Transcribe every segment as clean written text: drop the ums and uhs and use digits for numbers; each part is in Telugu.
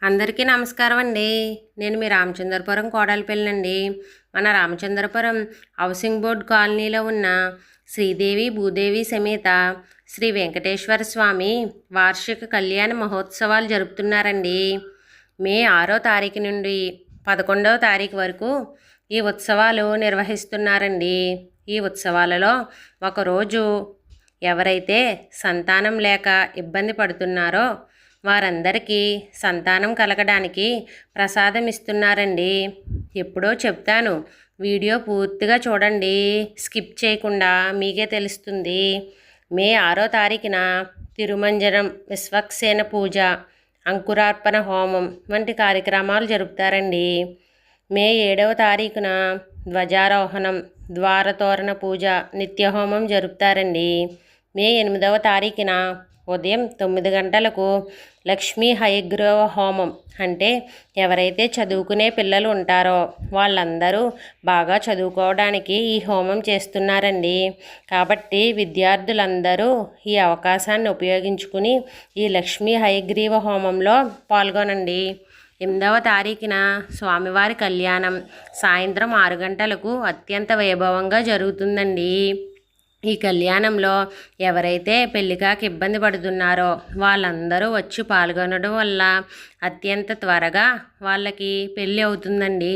అందరికీ నమస్కారం అండి. నేను మీ రామచంద్రపురం కోడలిపిల్లండి. మన రామచంద్రపురం హౌసింగ్ బోర్డ్ కాలనీలో ఉన్న శ్రీదేవి భూదేవి సమేత శ్రీ వెంకటేశ్వర స్వామి వార్షిక కళ్యాణ మహోత్సవాలు జరుపుతున్నారండి. మే 6వ తారీఖు నుండి 11వ తారీఖు వరకు ఈ ఉత్సవాలు నిర్వహిస్తున్నారండి. ఈ ఉత్సవాలలో ఒకరోజు ఎవరైతే సంతానం లేక ఇబ్బంది పడుతున్నారో వారందరికీ సంతానం కలగడానికి ప్రసాదం ఇస్తున్నారండి. ఎప్పుడో చెప్తాను, వీడియో పూర్తిగా చూడండి, స్కిప్ చేయకుండా, మీకే తెలుస్తుంది. మే 6వ తారీఖున తిరుమంజనం, విశ్వక్సేన పూజ, అంకురార్పణ హోమం వంటి కార్యక్రమాలు జరుపుతారండి. మే 7వ తారీఖున ధ్వజారోహణం, ద్వారతోరణ పూజ, నిత్యహోమం జరుపుతారండి. మే 8వ తారీఖున ఉదయం 9 గంటలకు లక్ష్మీ హయగ్రీవ హోమం, అంటే ఎవరైతే చదువుకునే పిల్లలు ఉంటారో వాళ్ళందరూ బాగా చదువుకోవడానికి ఈ హోమం చేస్తున్నారండి. కాబట్టి విద్యార్థులందరూ ఈ అవకాశాన్ని ఉపయోగించుకుని ఈ లక్ష్మీ హయగ్రీవ హోమంలో పాల్గొనండి. 8వ తారీఖున స్వామివారి కళ్యాణం సాయంత్రం 6 గంటలకు అత్యంత వైభవంగా జరుగుతుందండి. ఈ కళ్యాణంలో ఎవరైతే పెళ్లికాక ఇబ్బంది పడుతున్నారో వాళ్ళందరూ వచ్చి పాల్గొనడం వల్ల అత్యంత త్వరగా వాళ్ళకి పెళ్ళి అవుతుందండి.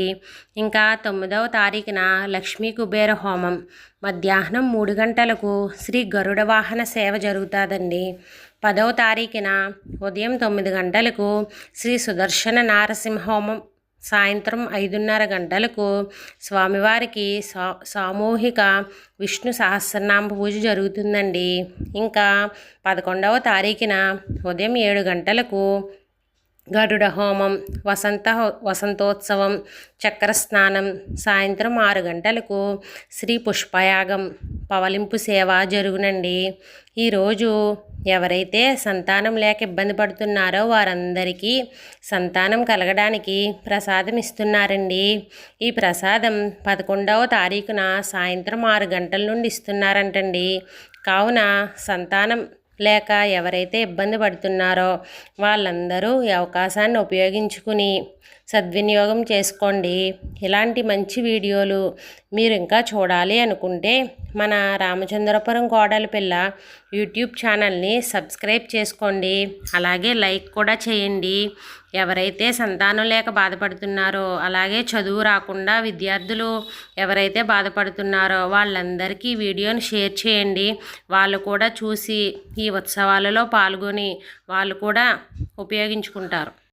ఇంకా 9వ తారీఖున లక్ష్మీ కుబేర హోమం మధ్యాహ్నం 3 గంటలకు శ్రీ గరుడ వాహన సేవ జరుగుతుందండి. 10వ తారీఖున ఉదయం 9 గంటలకు శ్రీ సుదర్శన నారసింహ హోమం, సాయంత్రం 5:30 గంటలకు స్వామివారికి సామూహిక విష్ణు సహస్రనామ పూజ జరుగుతుందండి. ఇంకా 11వ తారీఖున ఉదయం 7 గంటలకు గరుడ హోమం, వసంతోత్సవం, చక్ర స్నానం, సాయంత్రం 6 గంటలకు శ్రీ పుష్పయాగం, పవలింపు సేవ జరుగునండి. ఈరోజు ఎవరైతే సంతానం లేక ఇబ్బంది పడుతున్నారో వారందరికీ సంతానం కలగడానికి ప్రసాదం ఇస్తున్నారండి. ఈ ప్రసాదం 11వ తారీఖున సాయంత్రం 6 గంటల నుండి ఇస్తున్నారంటండి. కావున సంతానం లేక ఎవరైతే ఇబ్బంది పడుతున్నారో వాళ్ళందరూ ఈ అవకాశాన్ని ఉపయోగించుకుని సద్వినియోగం చేసుకోండి. ఇలాంటి మంచి వీడియోలు మీరు ఇంకా చూడాలి అనుకుంటే మన రామచంద్రపురం కోడలిపిల్ల యూట్యూబ్ ఛానల్ని సబ్స్క్రైబ్ చేసుకోండి. అలాగే లైక్ కూడా చేయండి. ఎవరైతే సంతానం లేక బాధపడుతున్నారో, అలాగే చదువు రాకుండా విద్యార్థులు ఎవరైతే బాధపడుతున్నారో వాళ్ళందరికీ వీడియోని షేర్ చేయండి. వాళ్ళు కూడా చూసి ఈ ఉత్సవాలలో పాల్గొని వాళ్ళు కూడా ఉపయోగించుకుంటారు.